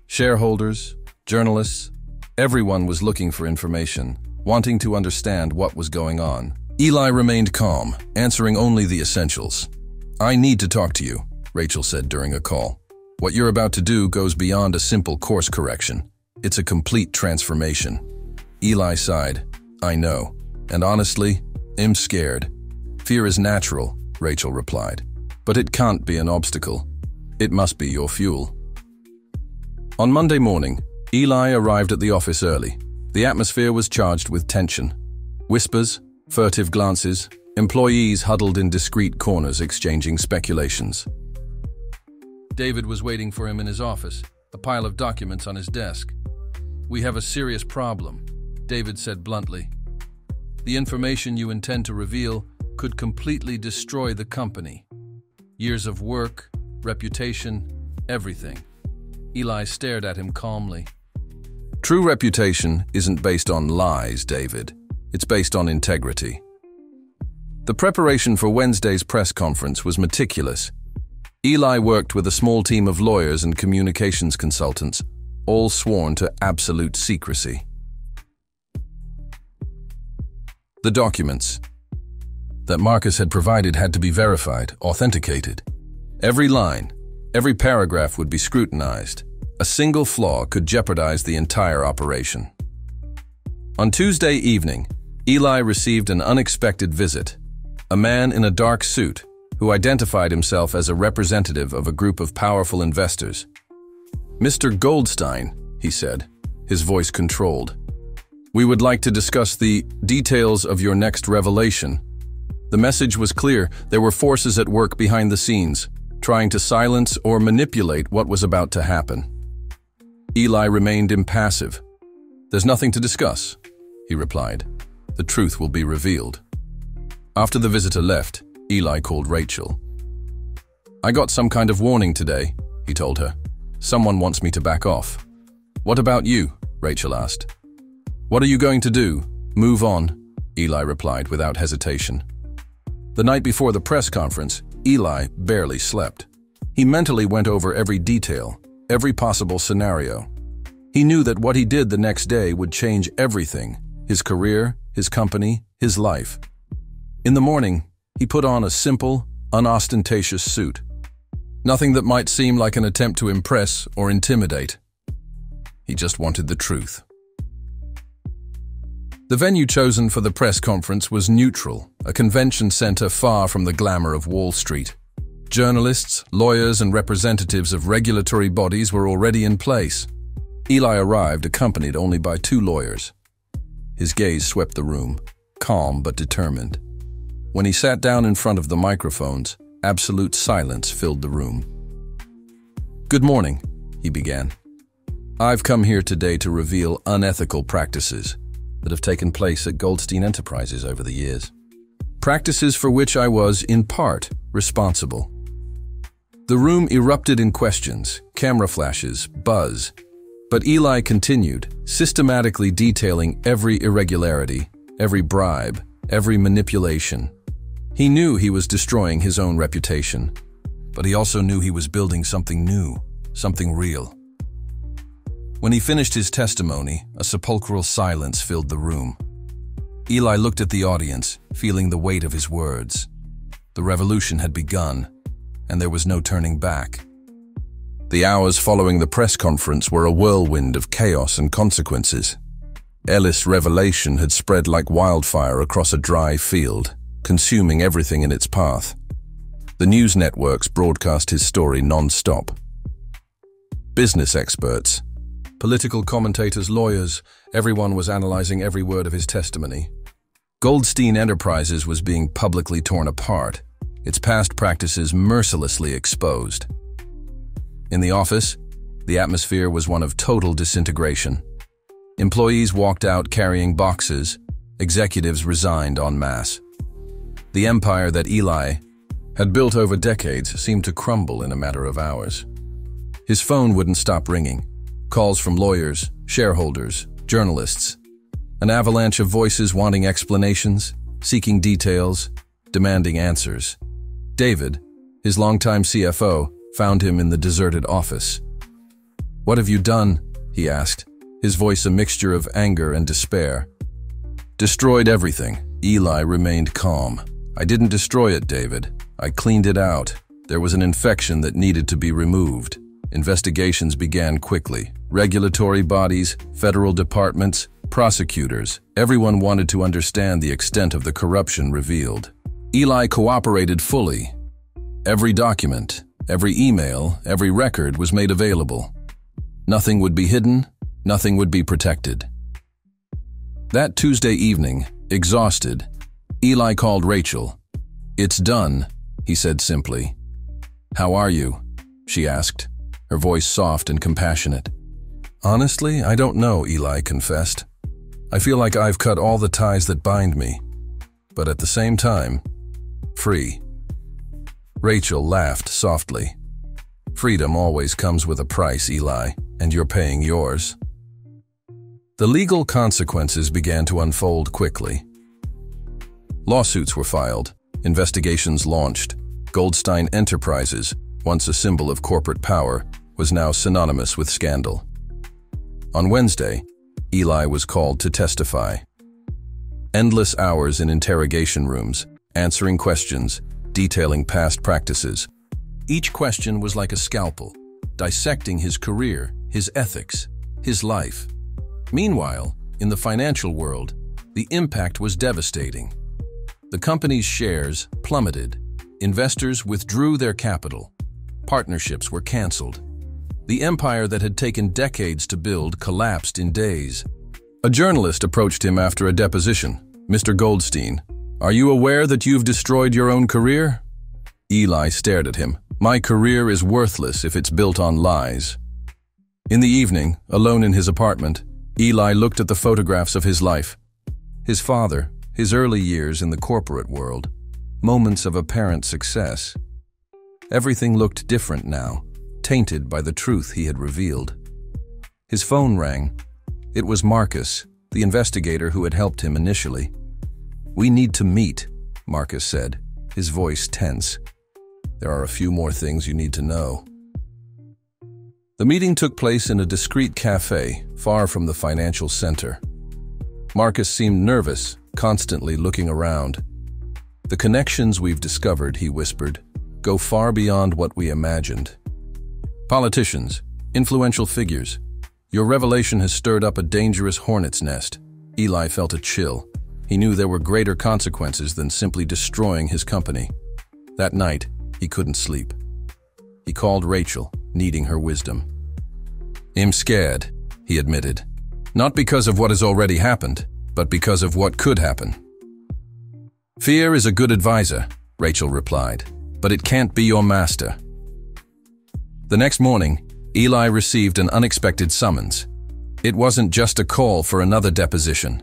shareholders, journalists, everyone was looking for information, wanting to understand what was going on. Eli remained calm, answering only the essentials. "I need to talk to you," Rachel said during a call. "What you're about to do goes beyond a simple course correction. It's a complete transformation." Eli sighed. "I know. And honestly, I'm scared." "Fear is natural," Rachel replied. "But it can't be an obstacle. It must be your fuel." On Monday morning, Eli arrived at the office early. The atmosphere was charged with tension. Whispers, furtive glances, employees huddled in discreet corners exchanging speculations. David was waiting for him in his office, a pile of documents on his desk. "We have a serious problem," David said bluntly. "The information you intend to reveal could completely destroy the company. Years of work, reputation, everything." Eli stared at him calmly. "True reputation isn't based on lies, David. It's based on integrity." The preparation for Wednesday's press conference was meticulous. Eli worked with a small team of lawyers and communications consultants, all sworn to absolute secrecy. The documents that Marcus had provided had to be verified, authenticated. Every line, every paragraph would be scrutinized. A single flaw could jeopardize the entire operation. On Tuesday evening, Eli received an unexpected visit. A man in a dark suit who identified himself as a representative of a group of powerful investors. "Mr. Goldstein," he said, his voice controlled, "we would like to discuss the details of your next revelation." The message was clear. There were forces at work behind the scenes, trying to silence or manipulate what was about to happen. Eli remained impassive. "There's nothing to discuss," he replied. "The truth will be revealed." After the visitor left, Eli called Rachel. "I got some kind of warning today," he told her. "Someone wants me to back off." "What about you?" Rachel asked. "What are you going to do? Move on," Eli replied without hesitation. The night before the press conference, Eli barely slept. He mentally went over every detail, every possible scenario. He knew that what he did the next day would change everything: his career, his company, his life. In the morning, he put on a simple, unostentatious suit. Nothing that might seem like an attempt to impress or intimidate. He just wanted the truth. The venue chosen for the press conference was neutral, a convention center far from the glamour of Wall Street. Journalists, lawyers, and representatives of regulatory bodies were already in place. Eli arrived accompanied only by 2 lawyers. His gaze swept the room, calm but determined. When he sat down in front of the microphones, absolute silence filled the room. "Good morning," he began. "I've come here today to reveal unethical practices that have taken place at Goldstein Enterprises over the years. Practices for which I was, in part, responsible." The room erupted in questions, camera flashes, buzz. But Eli continued, systematically detailing every irregularity, every bribe, every manipulation. He knew he was destroying his own reputation, but he also knew he was building something new, something real. When he finished his testimony, a sepulchral silence filled the room. Eli looked at the audience, feeling the weight of his words. The revolution had begun, and there was no turning back. The hours following the press conference were a whirlwind of chaos and consequences. Ellis' revelation had spread like wildfire across a dry field, consuming everything in its path. The news networks broadcast his story non-stop. Business experts, political commentators, lawyers, everyone was analyzing every word of his testimony. Goldstein Enterprises was being publicly torn apart, its past practices mercilessly exposed. In the office, the atmosphere was one of total disintegration. Employees walked out carrying boxes, executives resigned en masse. The empire that Eli had built over decades seemed to crumble in a matter of hours. His phone wouldn't stop ringing. Calls from lawyers, shareholders, journalists. An avalanche of voices wanting explanations, seeking details, demanding answers. David, his longtime CFO, found him in the deserted office. "What have you done?" he asked, his voice a mixture of anger and despair. "Destroyed everything." Eli remained calm. "I didn't destroy it, David. I cleaned it out. There was an infection that needed to be removed. Investigations began quickly. Regulatory bodies, federal departments, prosecutors, everyone wanted to understand the extent of the corruption revealed. Eli cooperated fully. Every document, every email, every record was made available. Nothing would be hidden, nothing would be protected." That Tuesday evening, exhausted, Eli called Rachel. "It's done," he said simply. "How are you?" she asked, her voice soft and compassionate. "Honestly, I don't know," Eli confessed. "I feel like I've cut all the ties that bind me, but at the same time, free." Rachel laughed softly. "Freedom always comes with a price, Eli, and you're paying yours." The legal consequences began to unfold quickly. Lawsuits were filed, investigations launched. Goldstein Enterprises, once a symbol of corporate power, was now synonymous with scandal. On Wednesday, Eli was called to testify. Endless hours in interrogation rooms, answering questions, detailing past practices. Each question was like a scalpel, dissecting his career, his ethics, his life. Meanwhile, in the financial world, the impact was devastating. The company's shares plummeted. Investors withdrew their capital. Partnerships were canceled. The empire that had taken decades to build collapsed in days. A journalist approached him after a deposition. "Mr. Goldstein, are you aware that you've destroyed your own career?" Eli stared at him. "My career is worthless if it's built on lies." In the evening, alone in his apartment, Eli looked at the photographs of his life. His father, his early years in the corporate world, moments of apparent success. Everything looked different now, tainted by the truth he had revealed. His phone rang. It was Marcus, the investigator who had helped him initially. "We need to meet," Marcus said, his voice tense. "There are a few more things you need to know." The meeting took place in a discreet cafe, far from the financial center. Marcus seemed nervous, constantly looking around. "The connections we've discovered," he whispered, "go far beyond what we imagined. Politicians, influential figures. Your revelation has stirred up a dangerous hornet's nest. Eli felt a chill. He knew there were greater consequences than simply destroying his company. That night, he couldn't sleep. He called Rachel, needing her wisdom. "I'm scared," he admitted. "Not because of what has already happened, but because of what could happen." "Fear is a good advisor," Rachel replied, "but it can't be your master." The next morning, Eli received an unexpected summons. It wasn't just a call for another deposition.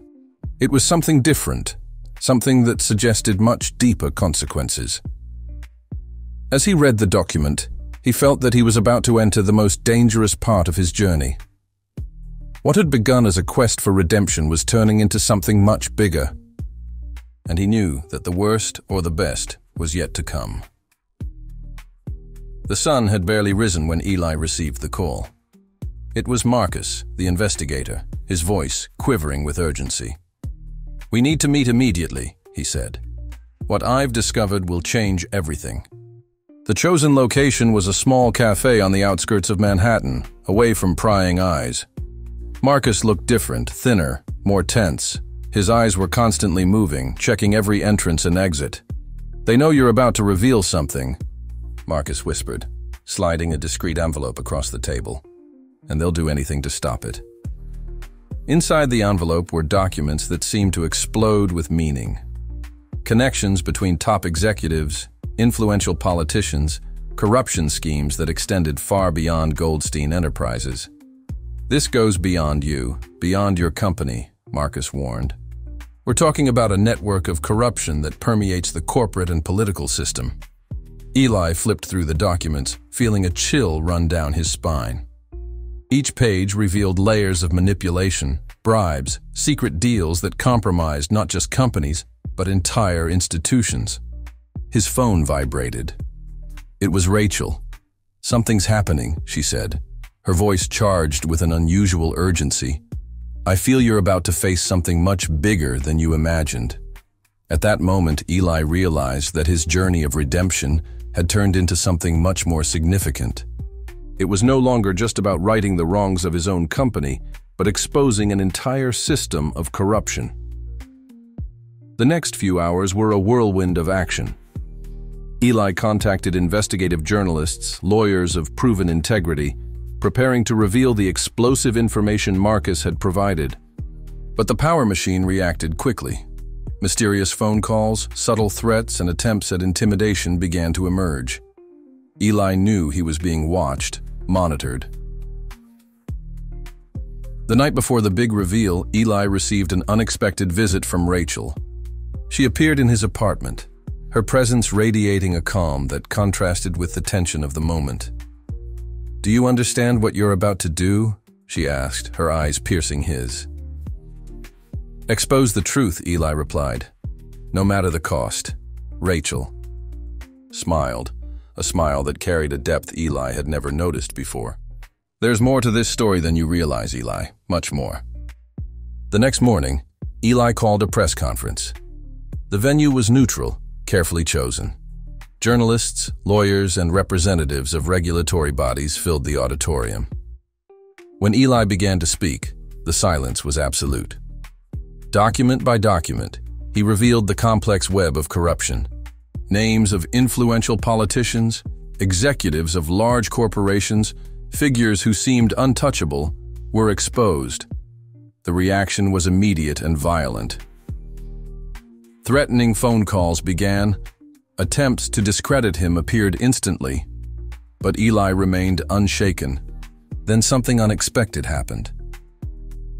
It was something different, something that suggested much deeper consequences. As he read the document, he felt that he was about to enter the most dangerous part of his journey. What had begun as a quest for redemption was turning into something much bigger, and he knew that the worst or the best was yet to come. The sun had barely risen when Eli received the call. It was Marcus, the investigator, his voice quivering with urgency. "We need to meet immediately," he said. "What I've discovered will change everything." The chosen location was a small cafe on the outskirts of Manhattan, away from prying eyes. Marcus looked different, thinner, more tense. His eyes were constantly moving, checking every entrance and exit. "They know you're about to reveal something," Marcus whispered, sliding a discreet envelope across the table. "And they'll do anything to stop it." Inside the envelope were documents that seemed to explode with meaning. Connections between top executives, influential politicians, corruption schemes that extended far beyond Goldstein Enterprises. "This goes beyond you, beyond your company," Marcus warned. "We're talking about a network of corruption that permeates the corporate and political system." Eli flipped through the documents, feeling a chill run down his spine. Each page revealed layers of manipulation, bribes, secret deals that compromised not just companies, but entire institutions. His phone vibrated. It was Rachel. "Something's happening," she said, her voice charged with an unusual urgency. "I feel you're about to face something much bigger than you imagined." At that moment, Eli realized that his journey of redemption had turned into something much more significant. It was no longer just about righting the wrongs of his own company, but exposing an entire system of corruption. The next few hours were a whirlwind of action. Eli contacted investigative journalists, lawyers of proven integrity, preparing to reveal the explosive information Marcus had provided. But the power machine reacted quickly. Mysterious phone calls, subtle threats, and attempts at intimidation began to emerge. Eli knew he was being watched, monitored. The night before the big reveal, Eli received an unexpected visit from Rachel. She appeared in his apartment, her presence radiating a calm that contrasted with the tension of the moment. "Do you understand what you're about to do?" she asked, her eyes piercing his. "Expose the truth," Eli replied. "No matter the cost." Rachel smiled, a smile that carried a depth Eli had never noticed before. "There's more to this story than you realize, Eli, much more." The next morning, Eli called a press conference. The venue was neutral, carefully chosen. Journalists, lawyers, and representatives of regulatory bodies filled the auditorium. When Eli began to speak, the silence was absolute. Document by document, he revealed the complex web of corruption. Names of influential politicians, executives of large corporations, figures who seemed untouchable, were exposed. The reaction was immediate and violent. Threatening phone calls began. Attempts to discredit him appeared instantly. But Eli remained unshaken. Then something unexpected happened.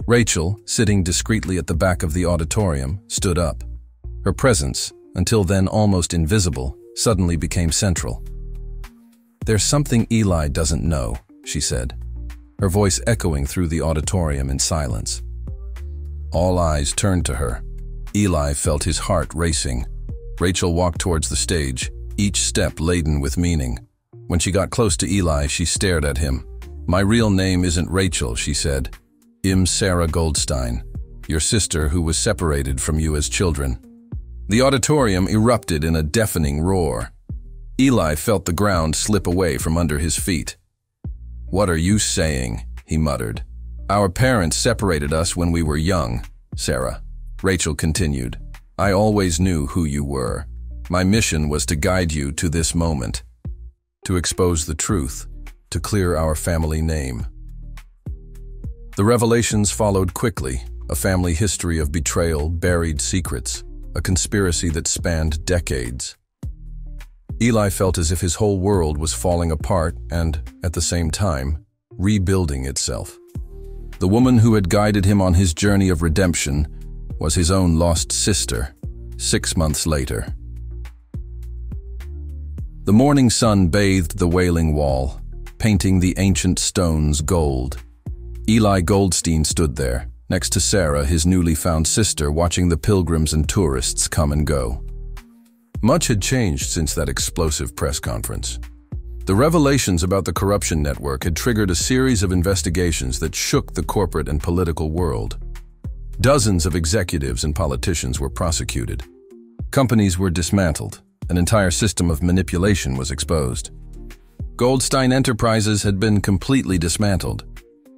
Rachel, sitting discreetly at the back of the auditorium, stood up. Her presence, until then almost invisible, suddenly became central. "There's something Eli doesn't know," she said, her voice echoing through the auditorium in silence. All eyes turned to her. Eli felt his heart racing. Rachel walked towards the stage, each step laden with meaning. When she got close to Eli, she stared at him. "My real name isn't Rachel," she said. "I'm Sarah Goldstein, your sister who was separated from you as children." The auditorium erupted in a deafening roar. Eli felt the ground slip away from under his feet. "What are you saying?" he muttered. "Our parents separated us when we were young. Sarah. Rachel continued, I always knew who you were. My mission was to guide you to this moment, to expose the truth, to clear our family name. The revelations followed quickly, a family history of betrayal, buried secrets, a conspiracy that spanned decades. Eli felt as if his whole world was falling apart and, at the same time, rebuilding itself. The woman who had guided him on his journey of redemption was his own lost sister, 6 months later. The morning sun bathed the Wailing Wall, painting the ancient stones gold. Eli Goldstein stood there, next to Sarah, his newly found sister, watching the pilgrims and tourists come and go. Much had changed since that explosive press conference. The revelations about the corruption network had triggered a series of investigations that shook the corporate and political world. Dozens of executives and politicians were prosecuted. Companies were dismantled. An entire system of manipulation was exposed. Goldstein Enterprises had been completely dismantled.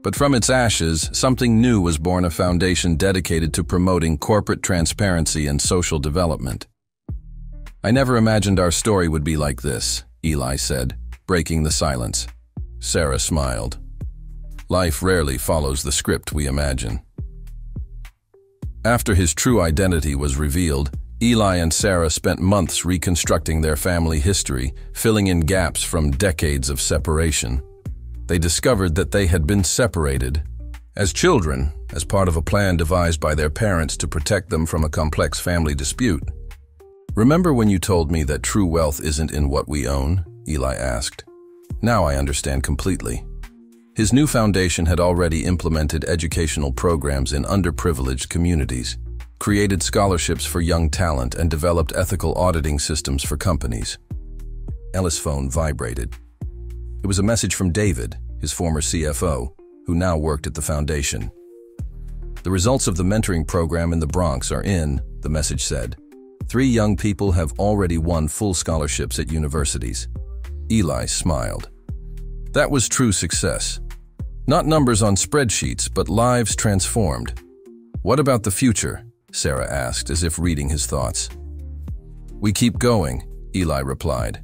But from its ashes, something new was born, a foundation dedicated to promoting corporate transparency and social development. I never imagined our story would be like this, Eli said, breaking the silence. Sarah smiled. Life rarely follows the script we imagine. After his true identity was revealed, Eli and Sarah spent months reconstructing their family history, filling in gaps from decades of separation. They discovered that they had been separated as children, as part of a plan devised by their parents to protect them from a complex family dispute. Remember when you told me that true wealth isn't in what we own? Eli asked. Now I understand completely. His new foundation had already implemented educational programs in underprivileged communities, created scholarships for young talent, and developed ethical auditing systems for companies. Ella's phone vibrated. It was a message from David, his former CFO, who now worked at the foundation. The results of the mentoring program in the Bronx are in, the message said. 3 young people have already won full scholarships at universities. Eli smiled. That was true success. Not numbers on spreadsheets, but lives transformed. What about the future? Sarah asked, as if reading his thoughts. We keep going, Eli replied.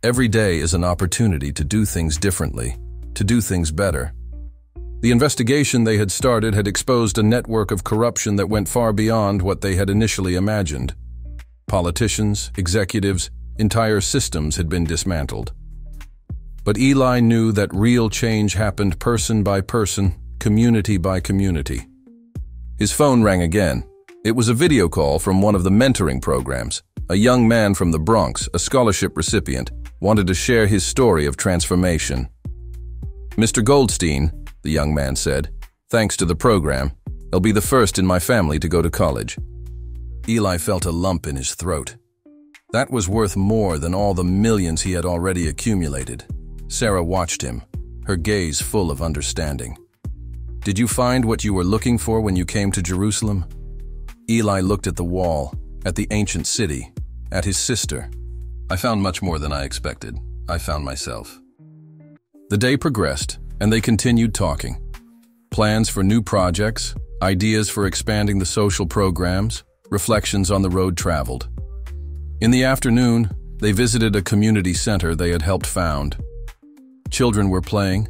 Every day is an opportunity to do things differently, to do things better. The investigation they had started had exposed a network of corruption that went far beyond what they had initially imagined. Politicians, executives, entire systems had been dismantled. But Eli knew that real change happened person by person, community by community. His phone rang again. It was a video call from one of the mentoring programs. A young man from the Bronx, a scholarship recipient, wanted to share his story of transformation. Mr. Goldstein, the young man said, thanks to the program, I'll be the first in my family to go to college. Eli felt a lump in his throat. That was worth more than all the millions he had already accumulated. Sarah watched him, her gaze full of understanding. Did you find what you were looking for when you came to Jerusalem? Eli looked at the wall, at the ancient city, at his sister. I found much more than I expected. I found myself. The day progressed, and they continued talking. Plans for new projects, ideas for expanding the social programs, reflections on the road traveled. In the afternoon, they visited a community center they had helped found. Children were playing,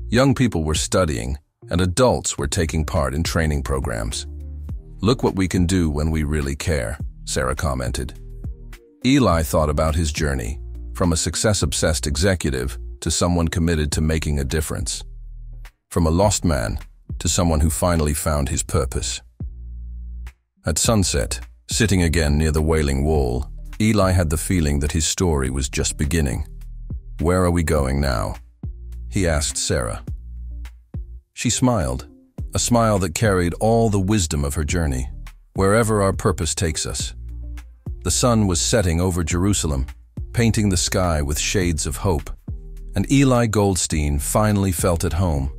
young people were studying, and adults were taking part in training programs. Look what we can do when we really care, Sarah commented. Eli thought about his journey, from a success-obsessed executive to someone committed to making a difference. From a lost man to someone who finally found his purpose. At sunset, sitting again near the Wailing Wall, Eli had the feeling that his story was just beginning. Where are we going now? He asked Sarah. She smiled, a smile that carried all the wisdom of her journey. Wherever our purpose takes us. The sun was setting over Jerusalem, painting the sky with shades of hope, and Eli Goldstein finally felt at home.